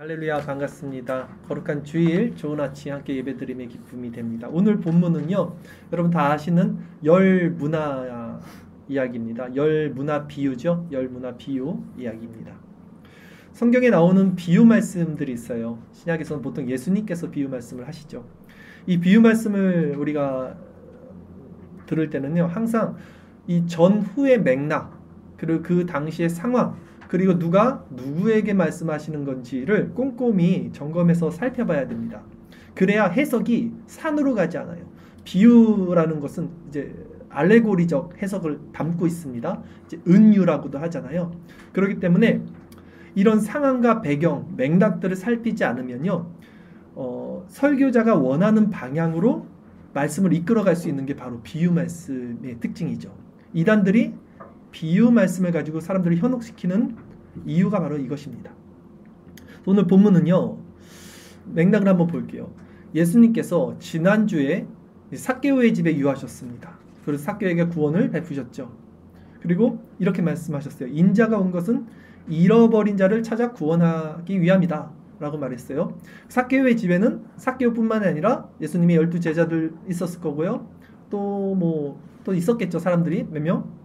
할렐루야, 반갑습니다. 거룩한 주일 좋은 아침 함께 예배드림의 기쁨이 됩니다. 오늘 본문은요, 여러분 다 아시는 열문화 이야기입니다. 열문화 비유죠. 열문화 비유 이야기입니다. 성경에 나오는 비유 말씀들이 있어요. 신약에서는 보통 예수님께서 비유 말씀을 하시죠. 이 비유 말씀을 우리가 들을 때는요, 항상 이 전후의 맥락, 그리고 그 당시의 상황, 그리고 누가 누구에게 말씀하시는 건지를 꼼꼼히 점검해서 살펴봐야 됩니다. 그래야 해석이 산으로 가지 않아요. 비유라는 것은 이제 알레고리적 해석을 담고 있습니다. 이제 은유라고도 하잖아요. 그렇기 때문에 이런 상황과 배경, 맥락들을 살피지 않으면요, 설교자가 원하는 방향으로 말씀을 이끌어갈 수 있는 게 바로 비유 말씀의 특징이죠. 이단들이 비유 말씀을 가지고 사람들을 현혹시키는 이유가 바로 이것입니다. 오늘 본문은요, 맥락을 한번 볼게요. 예수님께서 지난주에 삭개오의 집에 유하셨습니다. 그래서 삭개오에게 구원을 베푸셨죠. 그리고 이렇게 말씀하셨어요. 인자가 온 것은 잃어버린 자를 찾아 구원하기 위함이다 라고 말했어요. 삭개오의 집에는 삭개오뿐만 아니라 예수님의 12 제자들 있었을 거고요. 또 있었겠죠. 사람들이 몇 명.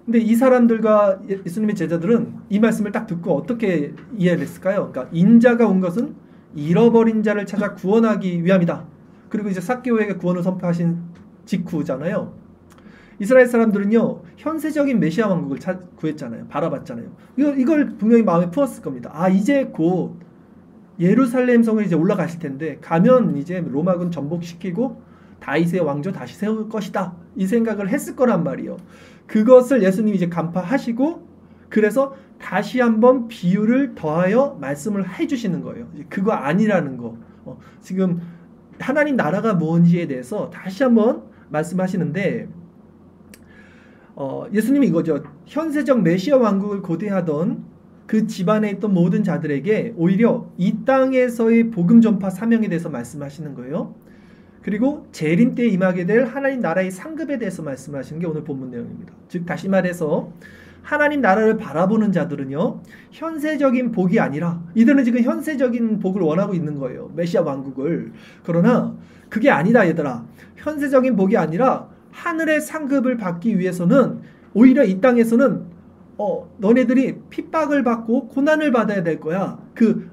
근데 이 사람들과 예수님의 제자들은 이 말씀을 딱 듣고 어떻게 이해를 했을까요? 그러니까 인자가 온 것은 잃어버린 자를 찾아 구원하기 위함이다. 그리고 이제 삭개오에게 구원을 선포하신 직후잖아요. 이스라엘 사람들은요, 현세적인 메시아 왕국을 구했잖아요. 바라봤잖아요. 이걸 분명히 마음에 품었을 겁니다. 아, 이제 곧 예루살렘 성을 이제 올라가실 텐데 가면 이제 로마군 전복시키고 다윗의 왕조 다시 세울 것이다. 이 생각을 했을 거란 말이에요. 그것을 예수님이 이제 간파하시고 그래서 다시 한번 비유를 더하여 말씀을 해주시는 거예요. 그거 아니라는 거. 지금 하나님 나라가 뭔지에 대해서 다시 한번 말씀하시는데 예수님이 이거죠. 현세적 메시아 왕국을 고대하던 그 집안에 있던 모든 자들에게 오히려 이 땅에서의 복음 전파 사명에 대해서 말씀하시는 거예요. 그리고 재림 때에 임하게 될 하나님 나라의 상급에 대해서 말씀하시는 게 오늘 본문 내용입니다. 즉 다시 말해서 하나님 나라를 바라보는 자들은요, 현세적인 복이 아니라 이들은 지금 현세적인 복을 원하고 있는 거예요. 메시아 왕국을. 그러나 그게 아니다 얘들아. 현세적인 복이 아니라 하늘의 상급을 받기 위해서는 오히려 이 땅에서는 너네들이 핍박을 받고 고난을 받아야 될 거야. 그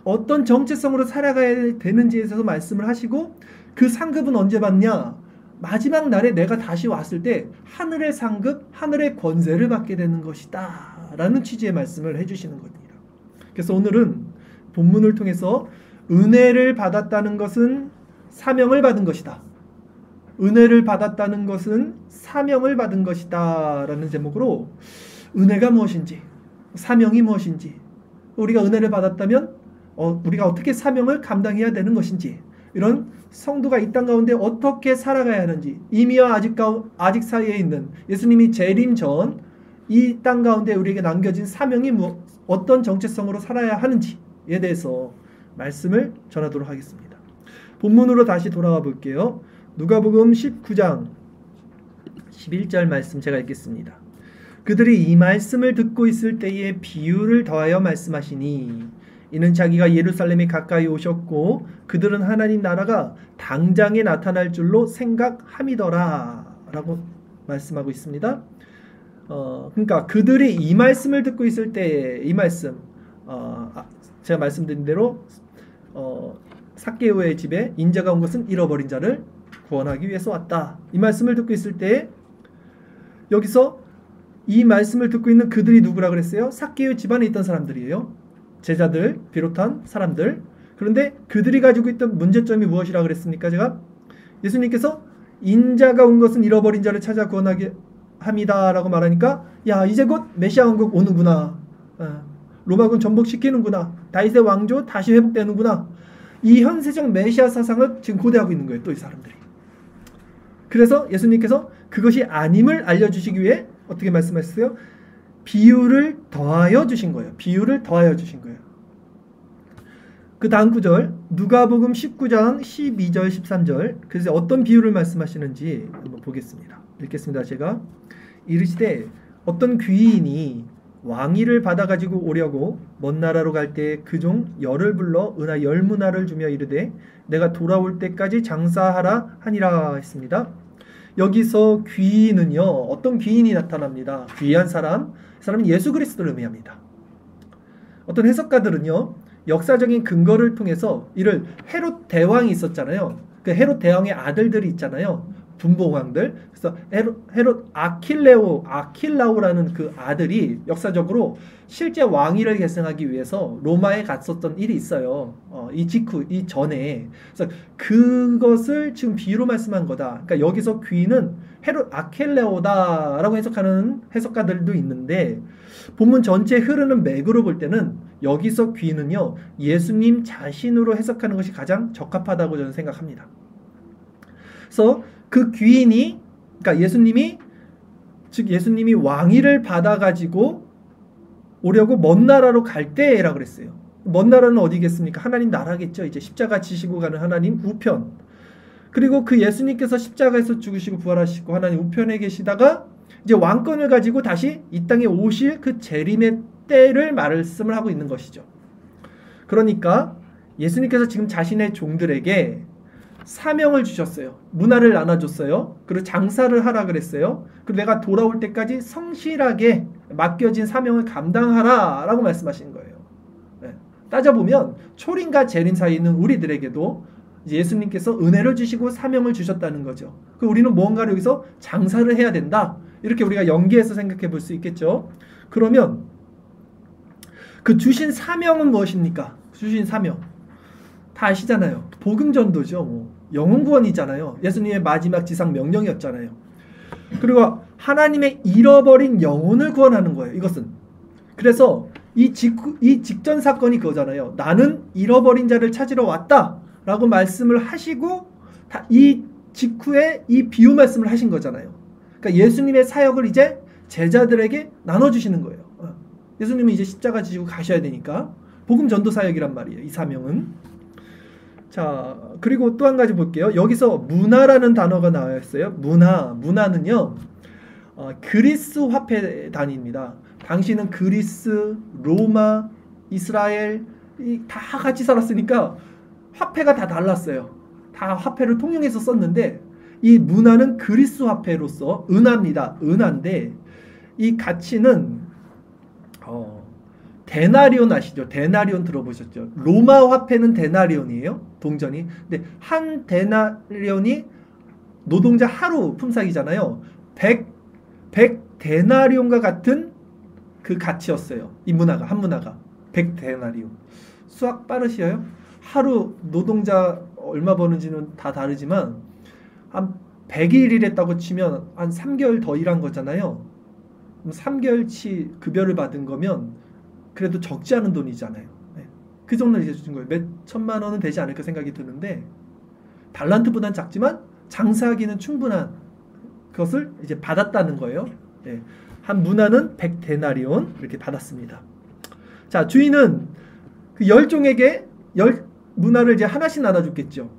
어떤 정체성으로 살아가야 되는지에 대해서 말씀을 하시고 그 상급은 언제 받냐? 마지막 날에 내가 다시 왔을 때 하늘의 상급, 하늘의 권세를 받게 되는 것이다 라는 취지의 말씀을 해주시는 겁니다. 그래서 오늘은 본문을 통해서 은혜를 받았다는 것은 사명을 받은 것이다. 은혜를 받았다는 것은 사명을 받은 것이다 라는 제목으로 은혜가 무엇인지, 사명이 무엇인지, 우리가 은혜를 받았다면 우리가 어떻게 사명을 감당해야 되는 것인지, 이런 성도가 이 땅 가운데 어떻게 살아가야 하는지, 이미와 아직 사이에 있는 예수님이 재림 전 이 땅 가운데 우리에게 남겨진 사명이 어떤 정체성으로 살아야 하는지에 대해서 말씀을 전하도록 하겠습니다. 본문으로 다시 돌아가 볼게요. 누가복음 19장 11절 말씀 제가 읽겠습니다. 그들이 이 말씀을 듣고 있을 때에 비유를 더하여 말씀하시니 이는 자기가 예루살렘에 가까이 오셨고 그들은 하나님 나라가 당장에 나타날 줄로 생각함이더라 라고 말씀하고 있습니다. 그러니까 그들이 이 말씀을 듣고 있을 때에 이 말씀, 제가 말씀드린 대로 삭개오의 집에 인자가 온 것은 잃어버린 자를 구원하기 위해서 왔다. 이 말씀을 듣고 있을 때에 여기서 이 말씀을 듣고 있는 그들이 누구라 그랬어요? 삭개오 집안에 있던 사람들이에요. 제자들 비롯한 사람들. 그런데 그들이 가지고 있던 문제점이 무엇이라 그랬습니까? 제가 예수님께서 인자가 온 것은 잃어버린 자를 찾아 구원하게 합니다 라고 말하니까 야, 이제 곧 메시아 왕국 오는구나. 로마군 전복시키는구나. 다윗의 왕조 다시 회복되는구나. 이 현세적 메시아 사상을 지금 고대하고 있는 거예요. 또 이 사람들이. 그래서 예수님께서 그것이 아님을 알려주시기 위해 어떻게 말씀하셨어요? 비유를 더하여 주신 거예요. 비유를 더하여 주신 거예요. 그 다음 구절 누가복음 19장 12절 13절 그래서 어떤 비유를 말씀하시는지 한번 보겠습니다. 읽겠습니다. 제가 이르시되 어떤 귀인이 왕위를 받아가지고 오려고 먼 나라로 갈 때 그 종 열을 불러 은하 10문화를 주며 이르되 내가 돌아올 때까지 장사하라 하니라 했습니다. 여기서 귀인은요, 어떤 귀인이 나타납니다. 귀한 사람, 이 사람은 예수 그리스도를 의미합니다. 어떤 해석가들은요, 역사적인 근거를 통해서 이를 헤롯 대왕이 있었잖아요. 그 헤롯 대왕의 아들들이 있잖아요. 분봉왕들. 그래서 헤롯 아킬라오라는 그 아들이 역사적으로 실제 왕위를 계승하기 위해서 로마에 갔었던 일이 있어요. 이 직후, 이 전에. 그래서 그것을 지금 비유로 말씀한 거다. 그러니까 여기서 귀인은 헤롯 아킬레오다라고 해석하는 해석가들도 있는데, 본문 전체에 흐르는 맥으로 볼 때는 여기서 귀인은요, 예수님 자신으로 해석하는 것이 가장 적합하다고 저는 생각합니다. 그래서 그 귀인이, 그러니까 예수님이 왕위를 받아가지고 오려고 먼 나라로 갈 때라고 그랬어요. 먼 나라는 어디겠습니까? 하나님 나라겠죠. 이제 십자가 지시고 가는 하나님 우편. 그리고 그 예수님께서 십자가에서 죽으시고 부활하시고 하나님 우편에 계시다가 이제 왕권을 가지고 다시 이 땅에 오실 그 재림의 때를 말씀을 하고 있는 것이죠. 그러니까 예수님께서 지금 자신의 종들에게 사명을 주셨어요. 문화를 나눠줬어요. 그리고 장사를 하라 그랬어요. 그리고 내가 돌아올 때까지 성실하게 맡겨진 사명을 감당하라 라고 말씀하신 거예요. 네. 따져보면 초림과 재림 사이에 있는 우리들에게도 예수님께서 은혜를 주시고 사명을 주셨다는 거죠. 우리는 무언가를 여기서 장사를 해야 된다. 이렇게 우리가 연계해서 생각해 볼 수 있겠죠. 그러면 그 주신 사명은 무엇입니까? 주신 사명. 다 아시잖아요. 복음 전도죠. 영혼 구원이잖아요. 예수님의 마지막 지상 명령이었잖아요. 그리고 하나님의 잃어버린 영혼을 구원하는 거예요. 이것은. 그래서 이 직전 사건이 그거잖아요. 나는 잃어버린 자를 찾으러 왔다 라고 말씀을 하시고 이 직후에 이 비유 말씀을 하신 거잖아요. 그러니까 예수님의 사역을 이제 제자들에게 나눠주시는 거예요. 예수님은 이제 십자가 지시고 가셔야 되니까 복음 전도 사역이란 말이에요. 이 사명은. 자, 그리고 또 한 가지 볼게요. 여기서 문화라는 단어가 나와 있어요. 문화는요, 그리스 화폐 단위입니다. 당시는 그리스, 로마, 이스라엘 다 같이 살았으니까 화폐가 다 달랐어요. 다 화폐를 통용해서 썼는데 이 문화는 그리스 화폐로서 은하입니다. 은하인데 이 가치는 데나리온 아시죠? 데나리온 들어보셨죠? 로마 화폐는 데나리온이에요. 동전이. 근데 한 데나리온이 노동자 하루 품삯이잖아요. 100 데나리온과 같은 그 가치였어요. 이 문화가, 한 문화가. 100 데나리온. 수학 빠르시어요? 하루 노동자 얼마 버는지는 다 다르지만 한 100일 일했다고 치면 한 3개월 더 일한 거잖아요. 그럼 3개월치 급여를 받은 거면 그래도 적지 않은 돈이잖아요. 네. 그 정도는 이제 주신 거예요. 몇 천만 원은 되지 않을까 생각이 드는데 달란트보단 작지만 장사하기는 충분한 것을 이제 받았다는 거예요. 네. 한 문화는 100 데나리온 이렇게 받았습니다. 자, 주인은 그 10종에게 10 문화를 이제 하나씩 나눠줬겠죠.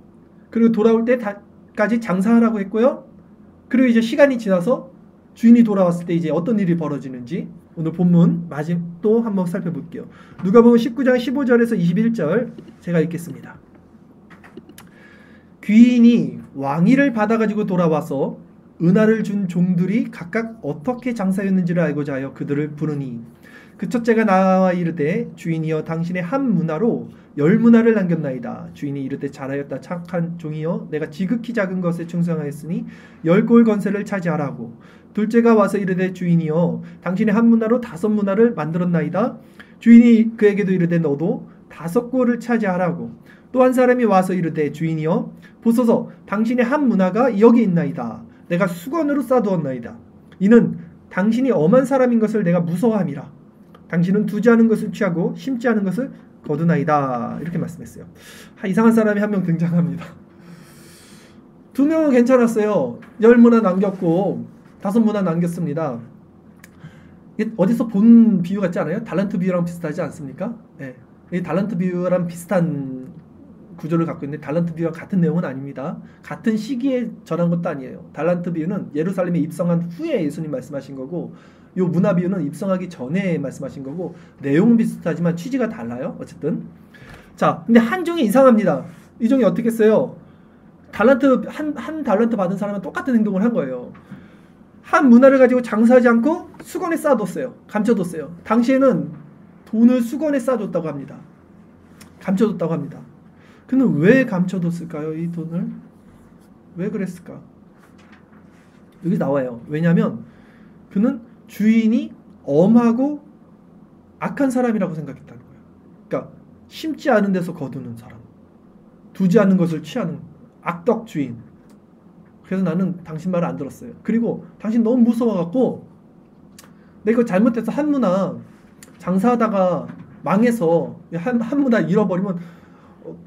그리고 돌아올 때까지 장사하라고 했고요. 그리고 이제 시간이 지나서 주인이 돌아왔을 때 이제 어떤 일이 벌어지는지 오늘 본문 또 한번 살펴볼게요. 누가복음 19장 15절에서 21절 제가 읽겠습니다. 귀인이 왕위를 받아가지고 돌아와서 은하를 준 종들이 각각 어떻게 장사였는지를 알고자 하여 그들을 부르니 그 첫째가 나와 이르되 주인이여 당신의 한 문화로 10문화를 남겼나이다. 주인이 이르되 잘하였다 착한 종이여 내가 지극히 작은 것에 충성하였으니 10골 건세를 차지하라고. 둘째가 와서 이르되 주인이여 당신의 한 문화로 5문화를 만들었나이다. 주인이 그에게도 이르되 너도 5골을 차지하라고. 또 한 사람이 와서 이르되 주인이여 보소서 당신의 한 문화가 여기 있나이다. 내가 수건으로 싸두었나이다. 이는 당신이 엄한 사람인 것을 내가 무서워함이라. 당신은 두지 않은 것을 취하고 심지 않은 것을 거두나이다. 이렇게 말씀했어요. 이상한 사람이 한 명 등장합니다. 2명은 괜찮았어요. 10문화 남겼고 5문화 남겼습니다. 어디서 본 비유 같지 않아요? 달란트 비유랑 비슷하지 않습니까? 네. 이 달란트 비유랑 비슷한 구조를 갖고 있는데 달란트 비유와 같은 내용은 아닙니다. 같은 시기에 전한 것도 아니에요. 달란트 비유는 예루살렘에 입성한 후에 예수님 말씀하신 거고 요 문화 비유는 입성하기 전에 말씀하신 거고 내용은 비슷하지만 취지가 달라요. 어쨌든 자, 근데 한 종이 이상합니다. 이 종이 어떻게 했어요? 달란트 한 달란트 받은 사람은 똑같은 행동을 한 거예요. 한 문화를 가지고 장사하지 않고 수건에 쌓아뒀어요. 감춰뒀어요. 당시에는 돈을 수건에 쌓아뒀다고 합니다. 감춰뒀다고 합니다. 그는 왜 감춰뒀을까요? 이 돈을 왜 그랬을까? 여기 나와요. 왜냐하면 그는 주인이 엄하고 악한 사람이라고 생각했다는 거예요. 그러니까 심지 않은 데서 거두는 사람, 두지 않는 것을 취하는 악덕 주인. 그래서 나는 당신 말을 안 들었어요. 그리고 당신 너무 무서워갖고 내가 이거 잘못해서 한문화 장사하다가 망해서 한문화 잃어버리면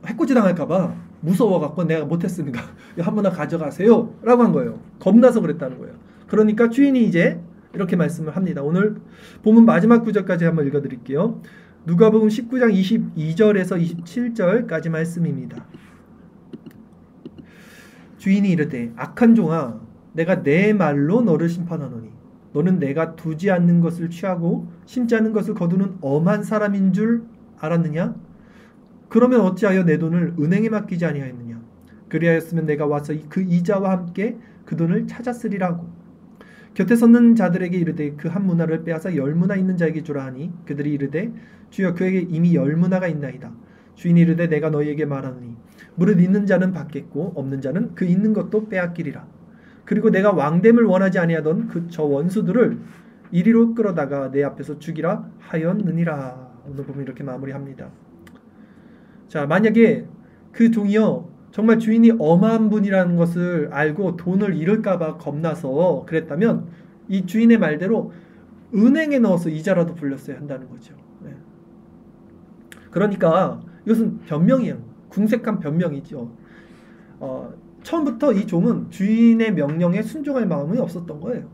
해코지 당할까봐 무서워갖고 내가 못했으니까 한문화 가져가세요 라고 한 거예요. 겁나서 그랬다는 거예요. 그러니까 주인이 이제 이렇게 말씀을 합니다. 오늘 본문 마지막 구절까지 한번 읽어드릴게요. 누가복음 19장 22절에서 27절까지 말씀입니다. 주인이 이르되 악한 종아 내가 내 말로 너를 심판하노니 너는 내가 두지 않는 것을 취하고 심지 않은 것을 거두는 엄한 사람인 줄 알았느냐? 그러면 어찌하여 내 돈을 은행에 맡기지 아니하였느냐? 그리하였으면 내가 와서 그 이자와 함께 그 돈을 찾았으리라고. 곁에 섰는 자들에게 이르되 그 한 문화를 빼앗아 10문화 있는 자에게 주라 하니 그들이 이르되 주여 그에게 이미 10문화가 있나이다. 주인이 이르되 내가 너희에게 말하노니 무릇 있는 자는 받겠고 없는 자는 그 있는 것도 빼앗기리라. 그리고 내가 왕됨을 원하지 아니하던 저 원수들을 이리로 끌어다가 내 앞에서 죽이라 하였느니라. 오늘 보면 이렇게 마무리합니다. 자, 만약에 그 종이요 정말 주인이 엄한 분이라는 것을 알고 돈을 잃을까봐 겁나서 그랬다면 이 주인의 말대로 은행에 넣어서 이자라도 불렸어야 한다는 거죠. 네. 그러니까 이것은 변명이에요. 궁색한 변명이죠. 처음부터 이 종은 주인의 명령에 순종할 마음이 없었던 거예요.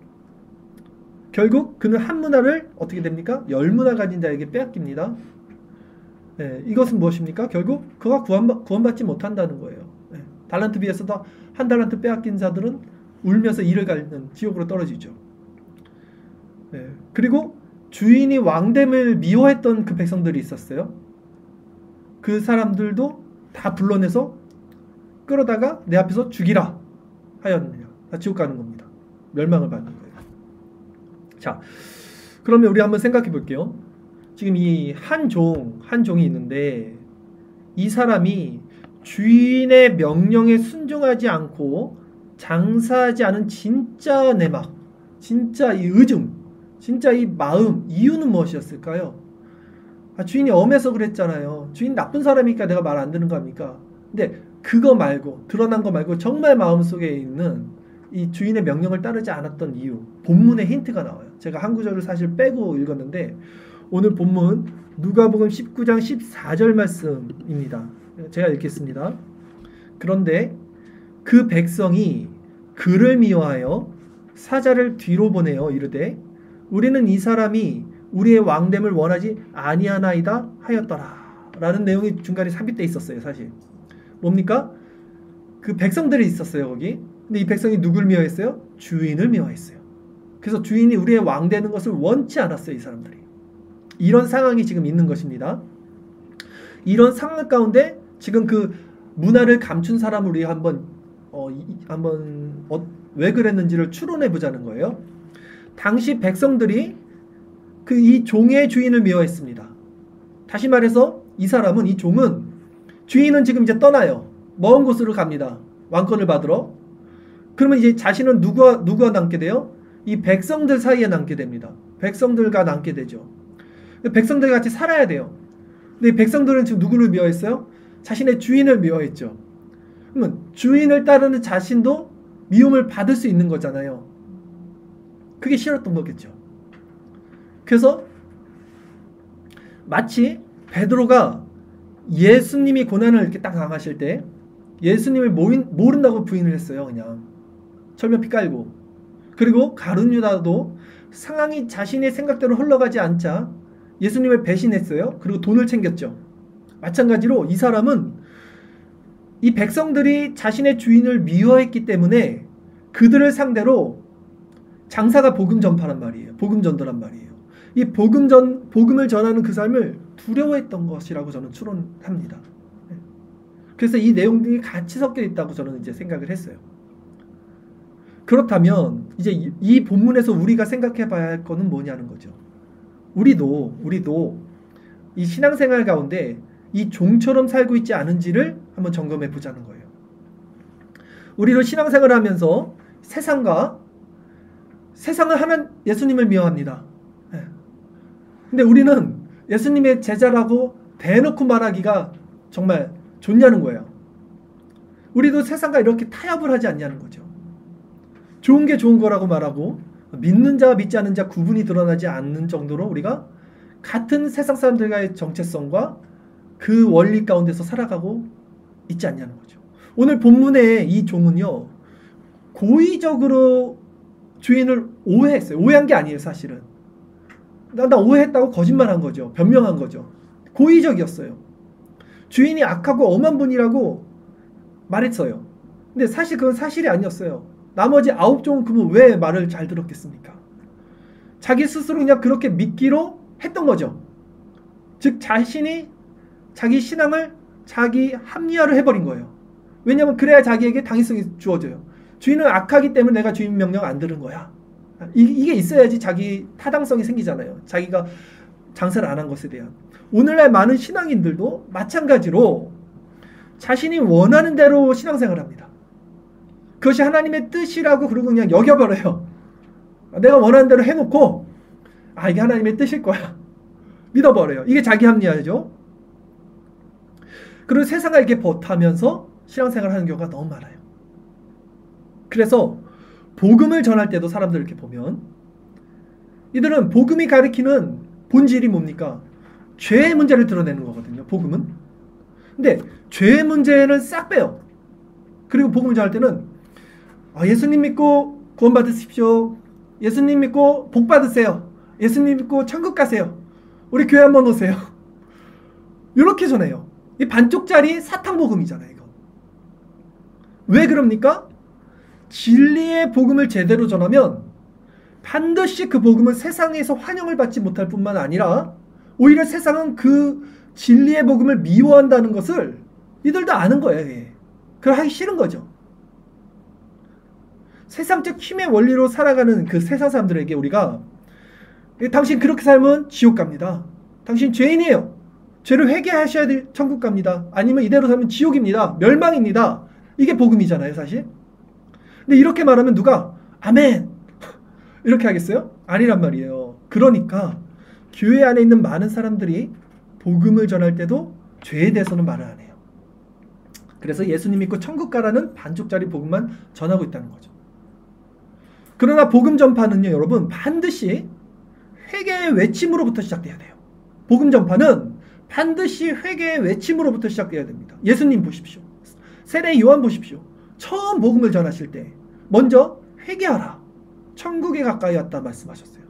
결국 그는 한 문화를 어떻게 됩니까? 10문화 가진 자에게 빼앗깁니다. 네, 이것은 무엇입니까? 결국 그가 구원받지 못한다는 거예요. 네, 달란트 비해서도 한 달란트 빼앗긴 자들은 울면서 이를 갈는 지옥으로 떨어지죠. 네, 그리고 주인이 왕됨을 미워했던 그 백성들이 있었어요. 그 사람들도 다 불러내서 끌어다가 내 앞에서 죽이라 하였느냐. 다 지옥 가는 겁니다. 멸망을 받는 거예요. 자, 그러면 우리 한번 생각해 볼게요. 지금 이 한 종이 있는데 이 사람이 주인의 명령에 순종하지 않고 장사하지 않은 진짜 내막, 진짜 이 의중, 진짜 이 마음, 이유는 무엇이었을까요? 주인이 엄해서 그랬잖아요. 주인 나쁜 사람이니까 내가 말 안 듣는 거 아닙니까? 근데 그거 말고 드러난 거 말고 정말 마음속에 있는 이 주인의 명령을 따르지 않았던 이유, 본문에 힌트가 나와요. 제가 한 구절을 사실 빼고 읽었는데 오늘 본문 누가복음 19장 14절 말씀입니다. 제가 읽겠습니다. 그런데 그 백성이 그를 미워하여 사자를 뒤로 보내어 이르되 우리는 이 사람이 우리의 왕됨을 원하지 아니하나이다 하였더라 라는 내용이 중간에 삽입되어 있었어요. 사실 뭡니까? 그 백성들이 있었어요 거기. 근데 이 백성이 누굴 미워했어요? 주인을 미워했어요. 그래서 주인이 우리의 왕 되는 것을 원치 않았어요. 이 사람들이. 이런 상황이 지금 있는 것입니다. 이런 상황 가운데 지금 그 문화를 감춘 사람을 우리 한번 왜 그랬는지를 추론해 보자는 거예요. 당시 백성들이 이 종의 주인을 미워했습니다. 다시 말해서 이 종은 주인은 지금 이제 떠나요. 먼 곳으로 갑니다. 왕권을 받으러. 그러면 이제 자신은 누구와 남게 돼요? 이 백성들 사이에 남게 됩니다. 백성들과 남게 되죠. 백성들 같이 살아야 돼요. 근데 백성들은 지금 누구를 미워했어요? 자신의 주인을 미워했죠. 그러면 주인을 따르는 자신도 미움을 받을 수 있는 거잖아요. 그게 싫었던 거겠죠. 그래서 마치 베드로가 예수님이 고난을 이렇게 딱 당하실 때 예수님을 모른다고 부인을 했어요. 그냥 철면피 깔고. 그리고 가룟 유다도 상황이 자신의 생각대로 흘러가지 않자 예수님을 배신했어요. 그리고 돈을 챙겼죠. 마찬가지로 이 사람은 이 백성들이 자신의 주인을 미워했기 때문에 그들을 상대로 장사가 복음 전파란 말이에요. 복음 전도란 말이에요. 이 복음을 전하는 그 삶을 두려워했던 것이라고 저는 추론합니다. 그래서 이 내용들이 같이 섞여 있다고 저는 이제 생각을 했어요. 그렇다면 이제 이 본문에서 우리가 생각해 봐야 할 거는 뭐냐는 거죠. 우리도 이 신앙생활 가운데 이 종처럼 살고 있지 않은지를 한번 점검해 보자는 거예요. 우리도 신앙생활을 하면서 세상을 하는 예수님을 미워합니다. 근데 우리는 예수님의 제자라고 대놓고 말하기가 정말 좋냐는 거예요. 우리도 세상과 이렇게 타협을 하지 않냐는 거죠. 좋은 게 좋은 거라고 말하고 믿는 자와 믿지 않는 자 구분이 드러나지 않는 정도로 우리가 같은 세상 사람들과의 정체성과 그 원리 가운데서 살아가고 있지 않냐는 거죠. 오늘 본문의 이 종은요, 고의적으로 주인을 오해했어요. 오해한 게 아니에요, 사실은. 나 오해했다고 거짓말한 거죠. 변명한 거죠. 고의적이었어요. 주인이 악하고 엄한 분이라고 말했어요. 근데 사실 그건 사실이 아니었어요. 나머지 9종은 그분 왜 말을 잘 들었겠습니까? 자기 스스로 그냥 그렇게 믿기로 했던 거죠. 즉 자신이 자기 신앙을 자기 합리화를 해버린 거예요. 왜냐하면 그래야 자기에게 당위성이 주어져요. 주인은 악하기 때문에 내가 주인 명령 안 들은 거야. 이게 있어야지 자기 타당성이 생기잖아요. 자기가 장사를 안 한 것에 대한. 오늘날 많은 신앙인들도 마찬가지로 자신이 원하는 대로 신앙생활을 합니다. 그것이 하나님의 뜻이라고 그러고 그냥 여겨버려요. 내가 원하는 대로 해놓고 이게 하나님의 뜻일 거야. 믿어버려요. 이게 자기 합리화죠. 그리고 세상을 이렇게 버타면서 신앙생활을 하는 경우가 너무 많아요. 그래서 복음을 전할 때도 사람들 이렇게 보면 이들은 복음이 가리키는 본질이 뭡니까? 죄의 문제를 드러내는 거거든요. 복음은. 근데 죄의 문제는 싹 빼요. 그리고 복음을 전할 때는 예수님 믿고 구원 받으십시오. 예수님 믿고 복 받으세요. 예수님 믿고 천국 가세요. 우리 교회 한번 오세요. 이렇게 전해요. 이 반쪽짜리 사탕복음이잖아요. 이거. 왜 그럽니까? 진리의 복음을 제대로 전하면 반드시 그 복음은 세상에서 환영을 받지 못할 뿐만 아니라 오히려 세상은 그 진리의 복음을 미워한다는 것을 이들도 아는 거예요. 그걸 하기 싫은 거죠. 세상적 힘의 원리로 살아가는 그 세상 사람들에게 우리가 당신 그렇게 살면 지옥 갑니다. 당신 죄인이에요. 죄를 회개하셔야 될 천국 갑니다. 아니면 이대로 살면 지옥입니다. 멸망입니다. 이게 복음이잖아요, 사실. 근데 이렇게 말하면 누가 아멘 이렇게 하겠어요? 아니란 말이에요. 그러니까 교회 안에 있는 많은 사람들이 복음을 전할 때도 죄에 대해서는 말을 안 해요. 그래서 예수님 믿고 천국 가라는 반쪽짜리 복음만 전하고 있다는 거죠. 그러나 복음 전파는요, 여러분 반드시 회개의 외침으로부터 시작돼야 돼요. 복음 전파는 반드시 회개의 외침으로부터 시작돼야 됩니다. 예수님 보십시오. 세례 요한 보십시오. 처음 복음을 전하실 때 먼저 회개하라. 천국에 가까이 왔다 말씀하셨어요.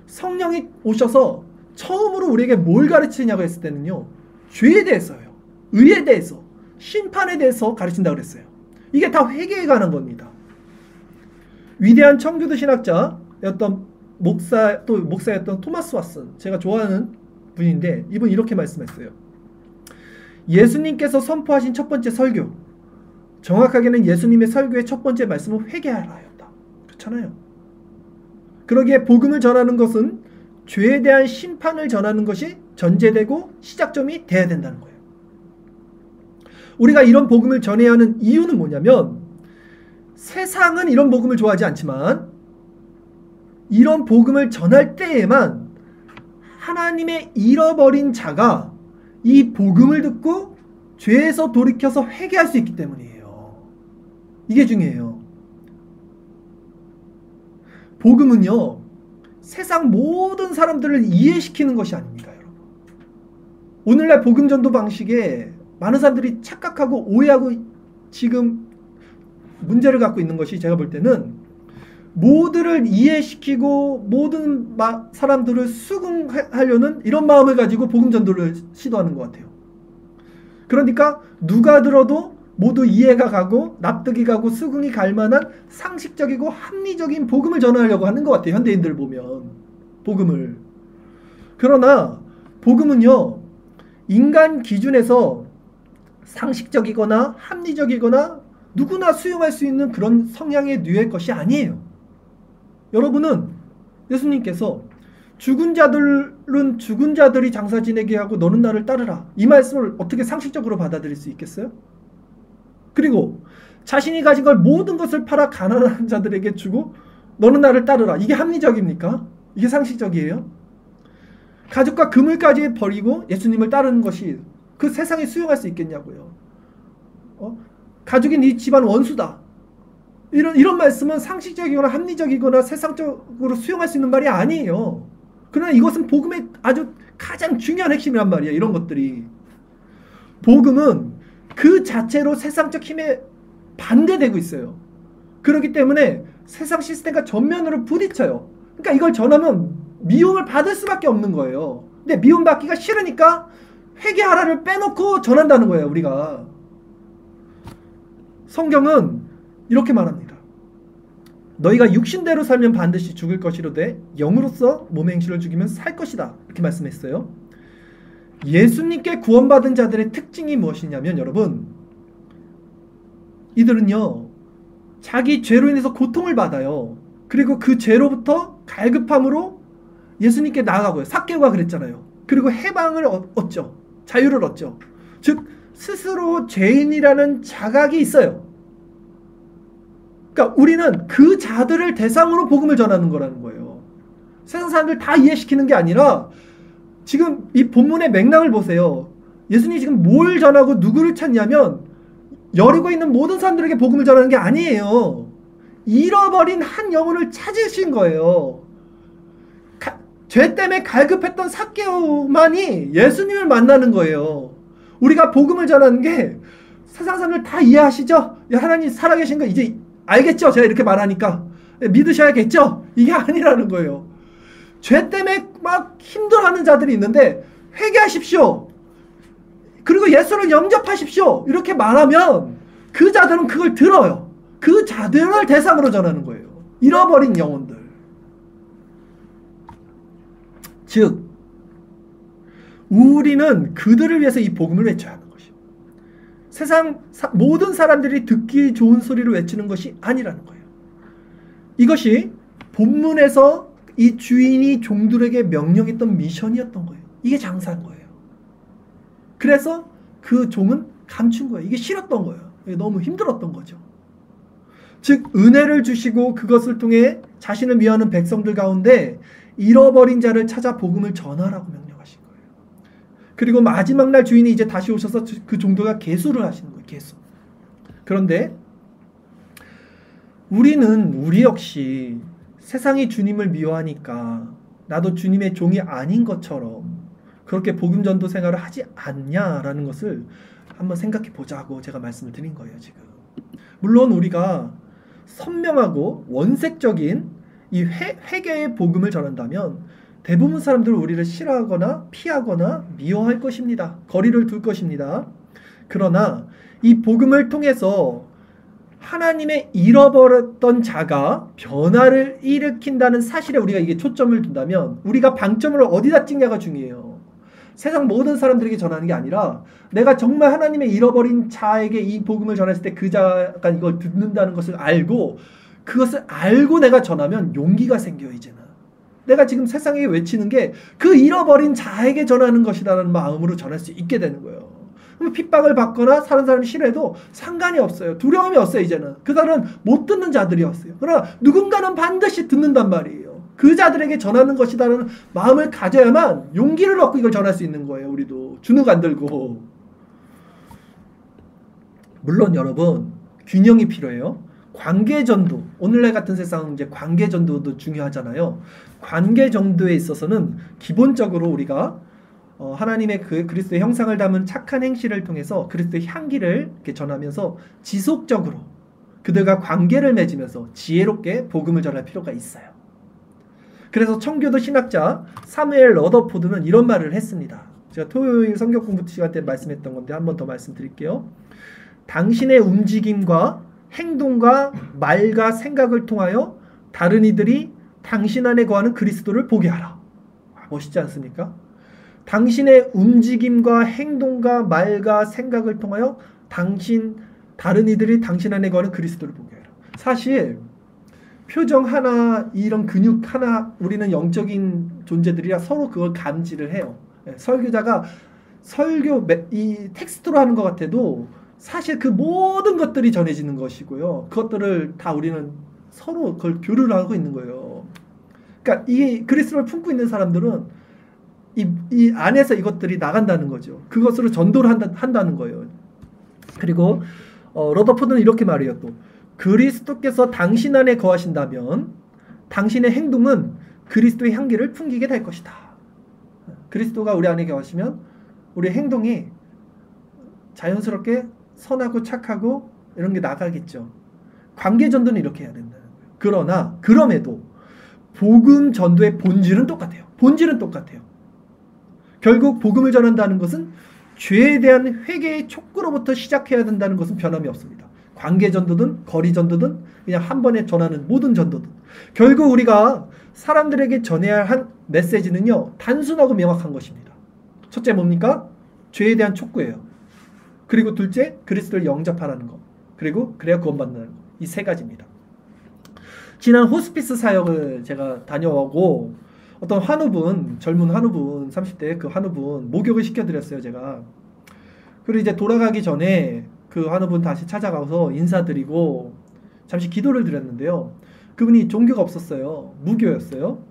성령이 오셔서 처음으로 우리에게 뭘 가르치냐고 했을 때는요, 죄에 대해서요, 의에 대해서, 심판에 대해서 가르친다고 그랬어요. 이게 다 회개에 관한 겁니다. 위대한 청교도 신학자였던 목사였던 토마스 왓슨, 제가 좋아하는 분인데 이분 이렇게 말씀했어요. 예수님께서 선포하신 첫 번째 설교, 정확하게는 예수님의 설교의 첫 번째 말씀은 회개하라였다. 그렇잖아요. 그러기에 복음을 전하는 것은 죄에 대한 심판을 전하는 것이 전제되고 시작점이 돼야 된다는 거예요. 우리가 이런 복음을 전해야 하는 이유는 뭐냐면 세상은 이런 복음을 좋아하지 않지만 이런 복음을 전할 때에만 하나님의 잃어버린 자가 이 복음을 듣고 죄에서 돌이켜서 회개할 수 있기 때문이에요. 이게 중요해요. 복음은요, 세상 모든 사람들을 이해시키는 것이 아닙니다, 여러분. 오늘날 복음 전도 방식에 많은 사람들이 착각하고 오해하고 지금 문제를 갖고 있는 것이, 제가 볼 때는 모두를 이해시키고 모든 사람들을 수긍하려는 이런 마음을 가지고 복음 전도를 시도하는 것 같아요. 그러니까 누가 들어도 모두 이해가 가고 납득이 가고 수긍이 갈 만한 상식적이고 합리적인 복음을 전하려고 하는 것 같아요. 현대인들 보면 복음을. 그러나 복음은요, 인간 기준에서 상식적이거나 합리적이거나 누구나 수용할 수 있는 그런 성향의 류의 것이 아니에요. 여러분은 예수님께서 죽은 자들은 죽은 자들이 장사 지내게 하고 너는 나를 따르라, 이 말씀을 어떻게 상식적으로 받아들일 수 있겠어요? 그리고 자신이 가진 걸 모든 것을 팔아 가난한 자들에게 주고 너는 나를 따르라, 이게 합리적입니까? 이게 상식적이에요? 가족과 그물까지 버리고 예수님을 따르는 것이 그 세상에 수용할 수 있겠냐고요. 가족이 네 집안 원수다, 이런 말씀은 상식적이거나 합리적이거나 세상적으로 수용할 수 있는 말이 아니에요. 그러나 이것은 복음의 아주 가장 중요한 핵심이란 말이에요. 이런 것들이. 복음은 그 자체로 세상적 힘에 반대되고 있어요. 그렇기 때문에 세상 시스템과 전면으로 부딪혀요. 그러니까 이걸 전하면 미움을 받을 수밖에 없는 거예요. 근데 미움 받기가 싫으니까 회개하라를 빼놓고 전한다는 거예요, 우리가. 성경은 이렇게 말합니다. 너희가 육신대로 살면 반드시 죽을 것이로되 영으로서 몸의 행실을 죽이면 살 것이다, 이렇게 말씀했어요. 예수님께 구원받은 자들의 특징이 무엇이냐면, 여러분, 이들은요 자기 죄로 인해서 고통을 받아요. 그리고 그 죄로부터 갈급함으로 예수님께 나아가고요. 삭개오가 그랬잖아요. 그리고 해방을 얻죠. 자유를 얻죠. 즉 스스로 죄인이라는 자각이 있어요. 그러니까 우리는 그 자들을 대상으로 복음을 전하는 거라는 거예요. 세상 사람들 다 이해시키는 게 아니라, 지금 이 본문의 맥락을 보세요. 예수님이 지금 뭘 전하고 누구를 찾냐면 여리고에 있는 모든 사람들에게 복음을 전하는 게 아니에요. 잃어버린 한 영혼을 찾으신 거예요. 죄 때문에 갈급했던 삭개오만이 예수님을 만나는 거예요. 우리가 복음을 전하는 게 세상 사람들 다 이해하시죠? 하나님 살아계신 거 이제 알겠죠? 제가 이렇게 말하니까 믿으셔야겠죠? 이게 아니라는 거예요. 죄 때문에 막 힘들어하는 자들이 있는데 회개하십시오, 그리고 예수를 영접하십시오, 이렇게 말하면 그 자들은 그걸 들어요. 그 자들을 대상으로 전하는 거예요. 잃어버린 영혼들. 즉 우리는 그들을 위해서 이 복음을 외쳐야 하는 것이에요. 세상 모든 사람들이 듣기 좋은 소리로 외치는 것이 아니라는 거예요. 이것이 본문에서 이 주인이 종들에게 명령했던 미션이었던 거예요. 이게 장사인 거예요. 그래서 그 종은 감춘 거예요. 이게 싫었던 거예요. 이게 너무 힘들었던 거죠. 즉 은혜를 주시고 그것을 통해 자신을 미워하는 백성들 가운데 잃어버린 자를 찾아 복음을 전하라고 명령하신 거예요. 그리고 마지막 날 주인이 이제 다시 오셔서 그 종들과 계수를 하시는 거예요. 계수. 그런데 우리 역시 세상이 주님을 미워하니까 나도 주님의 종이 아닌 것처럼 그렇게 복음 전도 생활을 하지 않냐라는 것을 한번 생각해 보자고 제가 말씀을 드린 거예요, 지금. 물론 우리가 선명하고 원색적인 이 회개의 복음을 전한다면 대부분 사람들은 우리를 싫어하거나 피하거나 미워할 것입니다. 거리를 둘 것입니다. 그러나 이 복음을 통해서 하나님의 잃어버렸던 자가 변화를 일으킨다는 사실에 우리가 이게 초점을 둔다면 우리가 방점을 어디다 찍냐가 중요해요. 세상 모든 사람들에게 전하는 게 아니라 내가 정말 하나님의 잃어버린 자에게 이 복음을 전했을 때 그 자가 이걸 듣는다는 것을 알고 그것을 알고 내가 전하면 용기가 생겨요. 이제는 내가 지금 세상에 외치는 게 그 잃어버린 자에게 전하는 것이라는 마음으로 전할 수 있게 되는 거예요. 그럼 핍박을 받거나 다른 사람이 싫어해도 상관이 없어요. 두려움이 없어요. 이제는 그 사람은 못 듣는 자들이었어요. 그러나 누군가는 반드시 듣는단 말이에요. 그 자들에게 전하는 것이다라는 마음을 가져야만 용기를 얻고 이걸 전할 수 있는 거예요. 우리도 주눅 안 들고. 물론 여러분 균형이 필요해요. 관계전도, 오늘날 같은 세상은 이제 관계전도도 중요하잖아요. 관계전도에 있어서는 기본적으로 우리가 하나님의 그 그리스도의 형상을 담은 착한 행실을 통해서 그리스도의 향기를 이렇게 전하면서 지속적으로 그들과 관계를 맺으면서 지혜롭게 복음을 전할 필요가 있어요. 그래서 청교도 신학자 사무엘 러더포드는 이런 말을 했습니다. 제가 토요일 성경 공부 시간 때 말씀했던 건데 한 번 더 말씀드릴게요. 당신의 움직임과 행동과 말과 생각을 통하여 다른 이들이 당신 안에 거하는 그리스도를 보게 하라. 멋있지 않습니까? 당신의 움직임과 행동과 말과 생각을 통하여 다른 이들이 당신 안에 거하는 그리스도를 보게 하라. 사실 표정 하나, 이런 근육 하나, 우리는 영적인 존재들이라 서로 그걸 감지를 해요. 설교자가 이 텍스트로 하는 것 같아도 사실 그 모든 것들이 전해지는 것이고요. 그것들을 다 우리는 서로 그걸 교류를 하고 있는 거예요. 그러니까 이 그리스도를 품고 있는 사람들은 이 안에서 이것들이 나간다는 거죠. 그것으로 전도를 한다는 거예요. 그리고 러더포드는 이렇게 말해요. 또 그리스도께서 당신 안에 거하신다면 당신의 행동은 그리스도의 향기를 풍기게 될 것이다. 그리스도가 우리 안에 거하시면 우리의 행동이 자연스럽게 선하고 착하고 이런 게 나가겠죠. 관계 전도는 이렇게 해야 된다는 거예요. 그럼에도 복음 전도의 본질은 똑같아요. 본질은 똑같아요. 결국 복음을 전한다는 것은 죄에 대한 회개의 촉구로부터 시작해야 된다는 것은 변함이 없습니다. 관계 전도든 거리 전도든 그냥 한 번에 전하는 모든 전도든 결국 우리가 사람들에게 전해야 할 메시지는요, 단순하고 명확한 것입니다. 첫째 뭡니까? 죄에 대한 촉구예요. 그리고 둘째, 그리스도를 영접하라는 것. 그리고 그래야 구원받는다는 것. 이 세 가지입니다. 지난 호스피스 사역을 제가 다녀오고 어떤 젊은 환우분, 30대 그 환우분 목욕을 시켜드렸어요, 제가. 그리고 이제 돌아가기 전에 그 환우분 다시 찾아가서 인사드리고 잠시 기도를 드렸는데요. 그분이 종교가 없었어요. 무교였어요.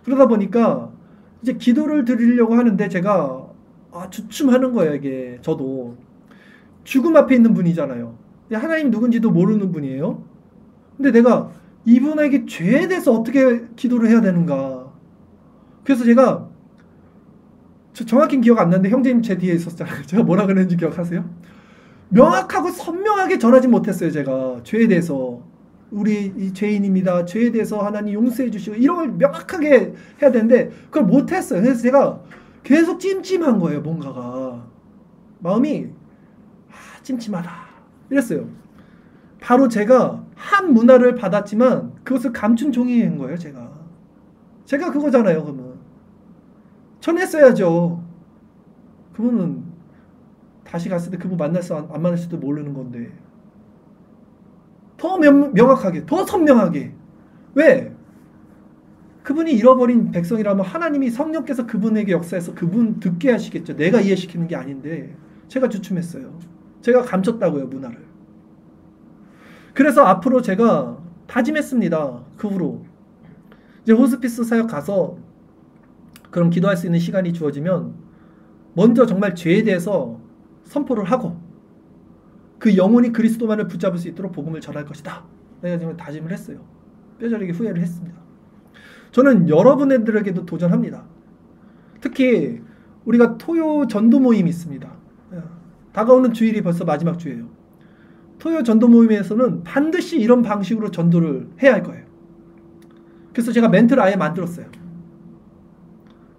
그러다 보니까 이제 기도를 드리려고 하는데 제가 주춤하는 거예요, 이게. 저도. 죽음 앞에 있는 분이잖아요. 하나님 누군지도 모르는 분이에요. 근데 내가 이분에게 죄에 대해서 어떻게 기도를 해야 되는가. 그래서 제가 정확히 기억 안 나는데 형제님 제 뒤에 있었잖아요. 제가 뭐라 그랬는지 기억하세요? 명확하고 선명하게 전하지 못했어요. 제가 죄에 대해서 우리 이 죄인입니다. 죄에 대해서 하나님 용서해 주시고 이런 걸 명확하게 해야 되는데 그걸 못했어요. 그래서 제가 계속 찜찜한 거예요. 뭔가가 마음이 찜찜하다 이랬어요. 바로 제가 한 문화를 받았지만 그것을 감춘 종이인 거예요. 제가 그거잖아요. 그러면 전했어야죠. 그분은 다시 갔을 때 그분 만날수 안 만날지도 모르는 건데 더 명확하게, 더 선명하게. 왜? 그분이 잃어버린 백성이라면 하나님이 성령께서 그분에게 역사해서 그분 듣게 하시겠죠. 내가 이해시키는 게 아닌데 제가 주춤했어요. 제가 감췄다고요, 문화를. 그래서 앞으로 제가 다짐했습니다. 그 후로 이제 호스피스 사역 가서 그럼 기도할 수 있는 시간이 주어지면 먼저 정말 죄에 대해서 선포를 하고 그 영혼이 그리스도만을 붙잡을 수 있도록 복음을 전할 것이다. 내가 지금 다짐을 했어요. 뼈저리게 후회를 했습니다. 저는 여러분들에게도 도전합니다. 특히 우리가 토요 전도 모임이 있습니다. 다가오는 주일이 벌써 마지막 주예요. 토요 전도 모임에서는 반드시 이런 방식으로 전도를 해야 할 거예요. 그래서 제가 멘트를 아예 만들었어요.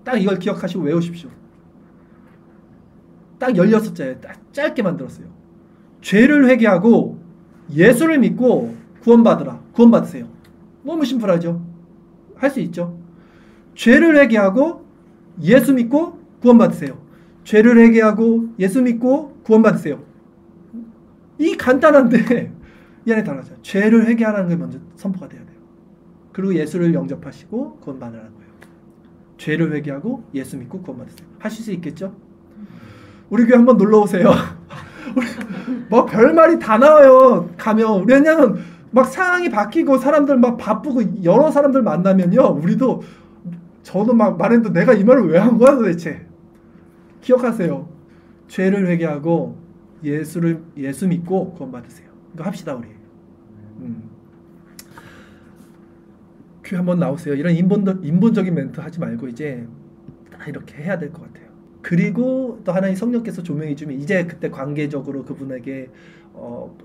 딱 이걸 기억하시고 외우십시오. 딱 16자에 딱 짧게 만들었어요. 죄를 회개하고 예수를 믿고 구원받으세요. 너무 심플하죠? 할 수 있죠? 죄를 회개하고 예수 믿고 구원받으세요. 죄를 회개하고 예수 믿고 구원받으세요. 이 간단한데 이 안에 달라져요. 죄를 회개하라는 게 먼저 선포가 돼야 돼요. 그리고 예수를 영접하시고 구원받으라는 거예요. 죄를 회개하고 예수 믿고 구원받으세요. 하실 수 있겠죠? 우리 교회 한번 놀러 오세요. 뭐 별말이 다 나와요. 가면. 왜냐면 막 상황이 바뀌고 사람들 막 바쁘고 여러 사람들 만나면요. 저도 막 말했는데 내가 이 말을 왜 한 거야 도대체. 기억하세요. 죄를 회개하고 예수 믿고 구원받으세요. 이거 합시다 우리. 교회 한번 나오세요. 이런 인본적인 멘트 하지 말고 이제 다 이렇게 해야 될 것 같아요. 그리고 또 하나님 성령께서 조명해 주면 이제 그때 관계적으로 그분에게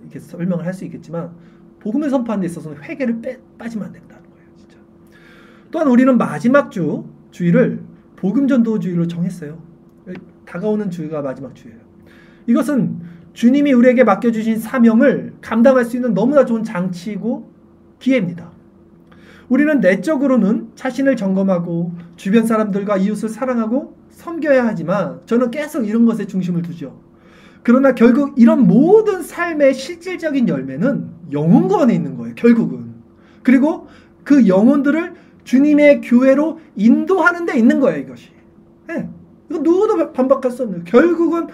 이렇게 설명을 할 수 있겠지만 복음을 선포하는 데 있어서는 회개를 빠지면 안 된다는 거예요. 진짜. 또한 우리는 마지막 주일을 복음 전도 주일로 정했어요. 다가오는 주가 마지막 주예요. 이것은 주님이 우리에게 맡겨주신 사명을 감당할 수 있는 너무나 좋은 장치이고 기회입니다. 우리는 내적으로는 자신을 점검하고 주변 사람들과 이웃을 사랑하고 섬겨야 하지만 저는 계속 이런 것에 중심을 두죠. 그러나 결국 이런 모든 삶의 실질적인 열매는 영혼과 안에 있는 거예요. 결국은. 그리고 그 영혼들을 주님의 교회로 인도하는 데 있는 거예요. 이것이. 네. 이거 누구도 반박할 수 없는. 결국은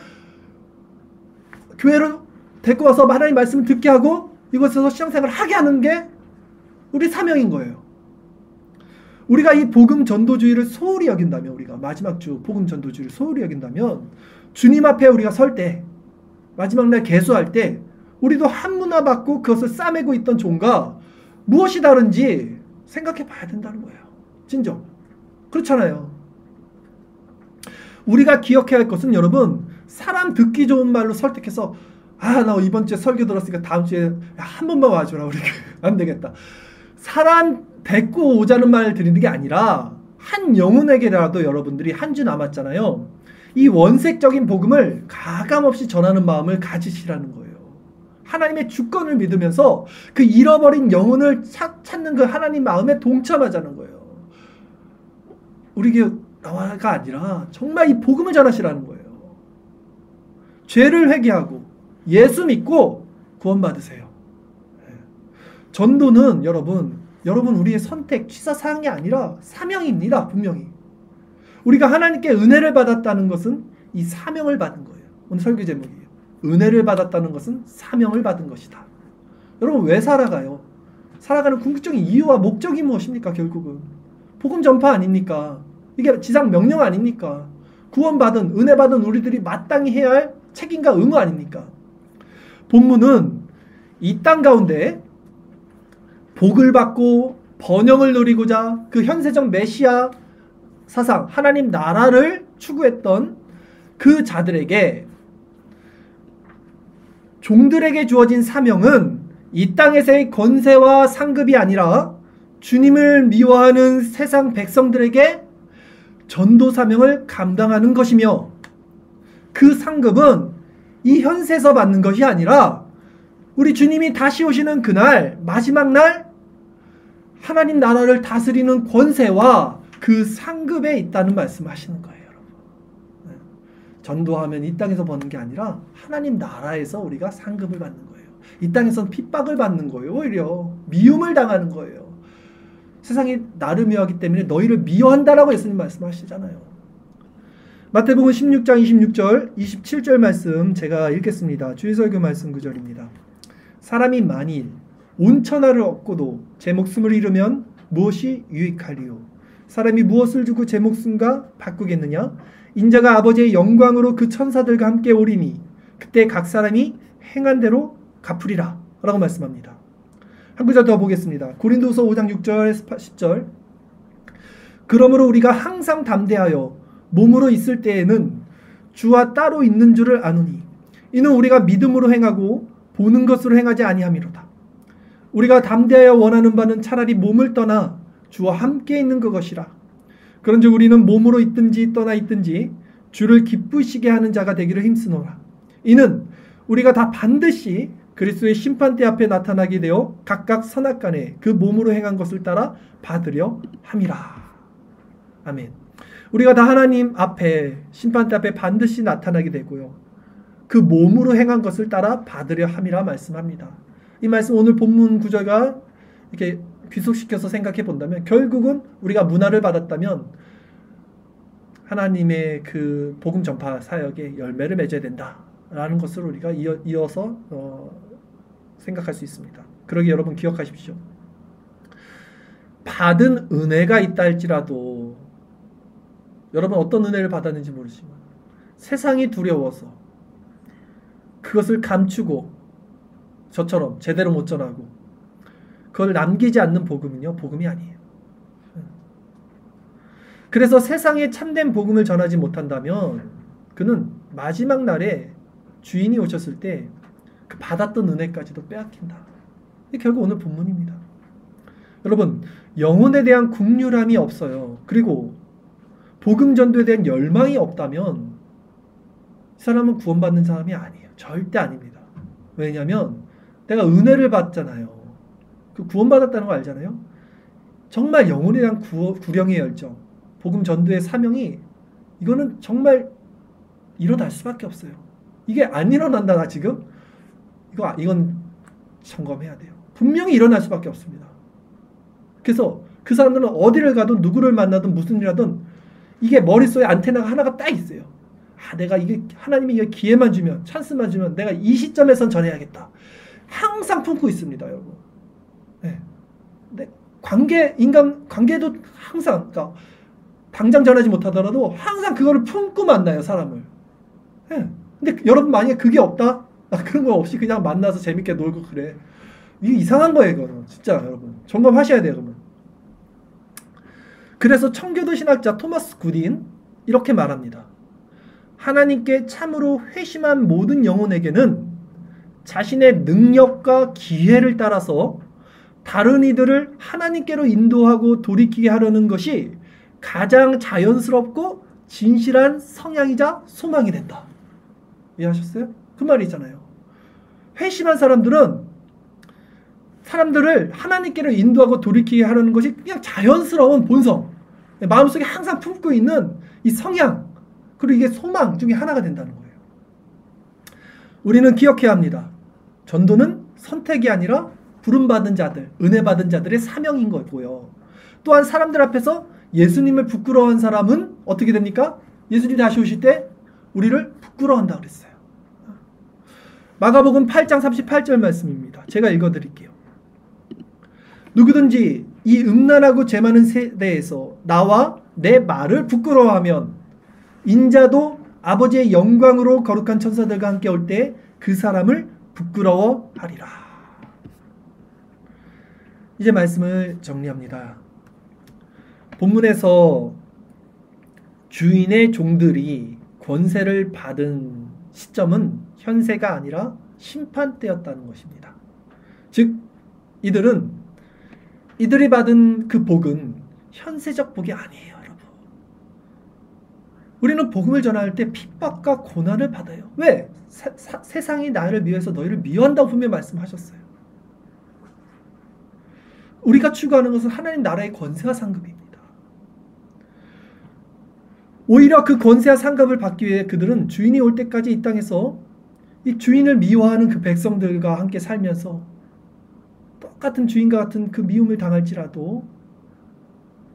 교회로 데리고 와서 하나님 말씀을 듣게 하고 이곳에서 신앙생활을 하게 하는 게 우리 사명인 거예요. 우리가 이 복음 전도주의를 소홀히 여긴다면, 우리가 마지막 주 복음 전도주의를 소홀히 여긴다면 주님 앞에 우리가 설 때, 마지막 날 계수할 때 우리도 한 문화 받고 그것을 싸매고 있던 종과 무엇이 다른지 생각해 봐야 된다는 거예요. 진정. 그렇잖아요. 우리가 기억해야 할 것은 여러분, 사람 듣기 좋은 말로 설득해서 나 이번 주에 설교 들었으니까 다음 주에 한 번만 와줘라. 우리 안 되겠다. 사람 데리고 오자는 말 드리는 게 아니라 한 영혼에게라도 여러분들이 한 주 남았잖아요. 이 원색적인 복음을 가감없이 전하는 마음을 가지시라는 거예요. 하나님의 주권을 믿으면서 그 잃어버린 영혼을 찾는 그 하나님 마음에 동참하자는 거예요. 우리 교회가 아니라 정말 이 복음을 전하시라는 거예요. 죄를 회개하고 예수 믿고 구원받으세요. 전도는 여러분 우리의 선택, 취사사항이 아니라 사명입니다. 분명히. 우리가 하나님께 은혜를 받았다는 것은 이 사명을 받은 거예요. 오늘 설교 제목이에요. 은혜를 받았다는 것은 사명을 받은 것이다. 여러분 왜 살아가요? 살아가는 궁극적인 이유와 목적이 무엇입니까? 결국은 복음 전파 아닙니까? 이게 지상 명령 아닙니까? 구원받은, 은혜받은 우리들이 마땅히 해야 할 책임과 의무 아닙니까? 본문은 이 땅 가운데 복을 받고 번영을 누리고자 그 현세적 메시아 사상, 하나님 나라를 추구했던 그 자들에게, 종들에게 주어진 사명은 이 땅에서의 권세와 상급이 아니라 주님을 미워하는 세상 백성들에게 전도 사명을 감당하는 것이며, 그 상급은 이 현세에서 받는 것이 아니라 우리 주님이 다시 오시는 그날, 마지막 날 하나님 나라를 다스리는 권세와 그 상급에 있다는 말씀하시는 거예요. 여러분. 전도하면 이 땅에서 버는 게 아니라 하나님 나라에서 우리가 상급을 받는 거예요. 이 땅에서는 핍박을 받는 거예요. 오히려 미움을 당하는 거예요. 세상이 나를 미워하기 때문에 너희를 미워한다라고 예수님 말씀하시잖아요. 마태복음 16장 26절 27절 말씀 제가 읽겠습니다. 주일설교 말씀 구절입니다. 사람이 만일 온 천하를 얻고도 제 목숨을 잃으면 무엇이 유익하리요? 사람이 무엇을 주고 제 목숨과 바꾸겠느냐? 인자가 아버지의 영광으로 그 천사들과 함께 오리니 그때 각 사람이 행한 대로 갚으리라 라고 말씀합니다. 한 구절 더 보겠습니다. 고린도후서 5장 6절 10절 그러므로 우리가 항상 담대하여 몸으로 있을 때에는 주와 따로 있는 줄을 아노니 이는 우리가 믿음으로 행하고 보는 것으로 행하지 아니함이로다. 우리가 담대하여 원하는 바는 차라리 몸을 떠나 주와 함께 있는 그것이라. 그런즉 우리는 몸으로 있든지 떠나 있든지 주를 기쁘시게 하는 자가 되기를 힘쓰노라. 이는 우리가 다 반드시 그리스도의 심판대 앞에 나타나게 되어 각각 선악간에 그 몸으로 행한 것을 따라 받으려 함이라. 아멘. 우리가 다 하나님 앞에 심판대 앞에 반드시 나타나게 되고요. 그 몸으로 행한 것을 따라 받으려 함이라 말씀합니다. 이 말씀 오늘 본문 구절과 이렇게 귀속시켜서 생각해 본다면 결국은 우리가 문화를 받았다면 하나님의 그 복음 전파 사역에 열매를 맺어야 된다라는 것을 우리가 이어서 생각할 수 있습니다. 그러기 여러분 기억하십시오. 받은 은혜가 있다 할지라도 여러분 어떤 은혜를 받았는지 모르지만 세상이 두려워서 그것을 감추고 저처럼 제대로 못 전하고 그걸 남기지 않는 복음은요, 복음이 아니에요. 그래서 세상에 참된 복음을 전하지 못한다면 그는 마지막 날에 주인이 오셨을 때 그 받았던 은혜까지도 빼앗긴다. 이게 결국 오늘 본문입니다. 여러분, 영혼에 대한 국률함이 없어요. 그리고 복음 전도에 대한 열망이 없다면 사람은 구원받는 사람이 아니에요. 절대 아닙니다. 왜냐하면 내가 은혜를 받잖아요. 그 구원받았다는 거 알잖아요. 정말 영혼에 대한 구령의 열정, 복음 전도의 사명이 이거는 정말 일어날 수밖에 없어요. 이게 안 일어난다 나 지금? 이건 점검해야 돼요. 분명히 일어날 수밖에 없습니다. 그래서 그 사람들은 어디를 가든 누구를 만나든 무슨 일 하든 이게 머릿속에 안테나가 하나가 딱 있어요. 내가 이게 하나님이 이게 기회만 주면, 찬스만 주면 내가 이 시점에선 전해야겠다. 항상 품고 있습니다, 여러분. 네. 근데 인간 관계도 항상, 그러니까 당장 전하지 못하더라도 항상 그거를 품고 만나요, 사람을. 네. 근데 여러분 만약에 그게 없다? 그런 거 없이 그냥 만나서 재밌게 놀고 그래. 이게 이상한 거예요, 이거는. 진짜 여러분. 점검하셔야 돼요, 여러분. 그래서 청교도 신학자 토마스 굿인 이렇게 말합니다. 하나님께 참으로 회심한 모든 영혼에게는 자신의 능력과 기회를 따라서 다른 이들을 하나님께로 인도하고 돌이키게 하려는 것이 가장 자연스럽고 진실한 성향이자 소망이 된다. 이해하셨어요? 그 말이 있잖아요. 회심한 사람들은 사람들을 하나님께로 인도하고 돌이키게 하려는 것이 그냥 자연스러운 본성, 마음속에 항상 품고 있는 이 성향, 그리고 이게 소망 중에 하나가 된다는 거예요. 우리는 기억해야 합니다. 전도는 선택이 아니라 부름받은 자들, 은혜받은 자들의 사명인 거고요. 또한 사람들 앞에서 예수님을 부끄러워한 사람은 어떻게 됩니까? 예수님이 다시 오실 때 우리를 부끄러워한다 그랬어요. 마가복음 8장 38절 말씀입니다. 제가 읽어드릴게요. 누구든지 이 음란하고 죄 많은 세대에서 나와 내 말을 부끄러워하면 인자도 아버지의 영광으로 거룩한 천사들과 함께 올 때 그 사람을 부끄러워하리라. 이제 말씀을 정리합니다. 본문에서 주인의 종들이 권세를 받은 시점은 현세가 아니라 심판 때였다는 것입니다. 즉 이들이 받은 그 복은 현세적 복이 아니에요, 여러분. 우리는 복음을 전할 때 핍박과 고난을 받아요. 왜? 세상이 나를 미워해서 너희를 미워한다고 분명히 말씀하셨어요. 우리가 추구하는 것은 하나님 나라의 권세와 상급입니다. 오히려 그 권세와 상급을 받기 위해 그들은 주인이 올 때까지 이 땅에서 이 주인을 미워하는 그 백성들과 함께 살면서 똑같은 주인과 같은 그 미움을 당할지라도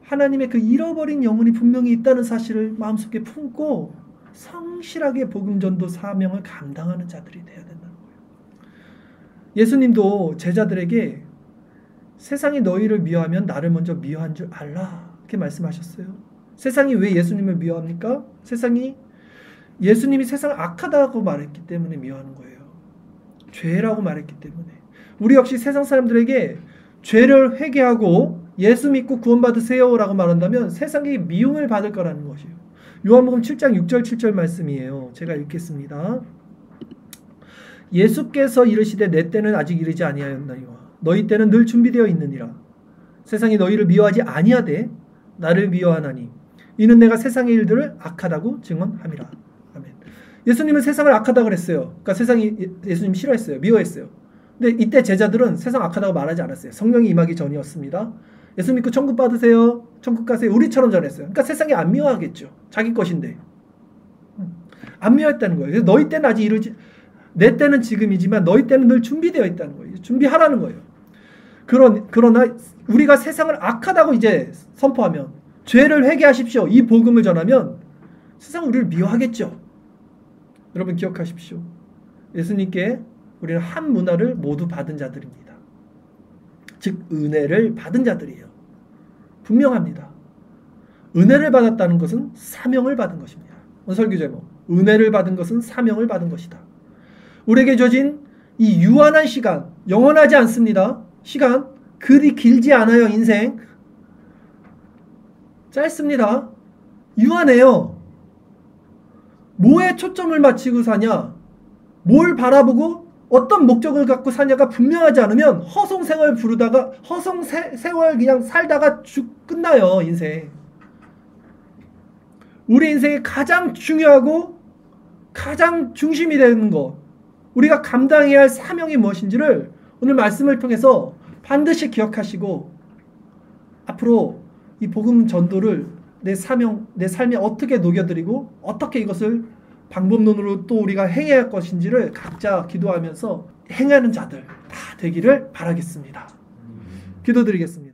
하나님의 그 잃어버린 영혼이 분명히 있다는 사실을 마음속에 품고 성실하게 복음 전도 사명을 감당하는 자들이 되어야 된다는 거예요. 예수님도 제자들에게 세상이 너희를 미워하면 나를 먼저 미워한 줄 알라, 이렇게 말씀하셨어요. 세상이 왜 예수님을 미워합니까? 예수님이 세상을 악하다고 말했기 때문에 미워하는 거예요. 죄라고 말했기 때문에. 우리 역시 세상 사람들에게 죄를 회개하고 예수 믿고 구원받으세요라고 말한다면 세상이 미움을 받을 거라는 것이에요. 요한복음 7장 6절 7절 말씀이에요. 제가 읽겠습니다. 예수께서 이르시되 내 때는 아직 이르지 아니하였나니와 너희 때는 늘 준비되어 있느니라. 세상이 너희를 미워하지 아니하되 나를 미워하나니 이는 내가 세상의 일들을 악하다고 증언함이라. 아멘. 예수님은 세상을 악하다고 그랬어요. 그러니까 세상이 예수님 싫어했어요. 미워했어요. 근데 이때 제자들은 세상 악하다고 말하지 않았어요. 성령이 임하기 전이었습니다. 예수 믿고 천국 받으세요. 천국 가세요. 우리처럼 전했어요. 그러니까 세상이 안 미워하겠죠. 자기 것인데. 안 미워했다는 거예요. 그래서 너희 때는 아직 이르지, 내 때는 지금이지만 너희 때는 늘 준비되어 있다는 거예요. 준비하라는 거예요. 그러나 우리가 세상을 악하다고 이제 선포하면, 죄를 회개하십시오, 이 복음을 전하면 세상은 우리를 미워하겠죠. 여러분 기억하십시오. 예수님께 우리는 한 문화를 모두 받은 자들입니다. 즉 은혜를 받은 자들이에요. 분명합니다. 은혜를 받았다는 것은 사명을 받은 것입니다. 설교 제목, 은혜를 받은 것은 사명을 받은 것이다. 우리에게 주어진 이 유한한 시간, 영원하지 않습니다. 시간 그리 길지 않아요. 인생 짧습니다. 유한해요. 뭐에 초점을 맞추고 사냐, 뭘 바라보고 어떤 목적을 갖고 사냐가 분명하지 않으면 허송세월 부르다가 허송세월 그냥 살다가 끝나요. 인생. 우리 인생의 가장 중요하고 가장 중심이 되는 것, 우리가 감당해야 할 사명이 무엇인지를 오늘 말씀을 통해서 반드시 기억하시고 앞으로 이 복음 전도를 내 사명, 내 삶에 어떻게 녹여드리고 어떻게 이것을 방법론으로 또 우리가 행해야 할 것인지를 각자 기도하면서 행하는 자들 다 되기를 바라겠습니다. 기도드리겠습니다.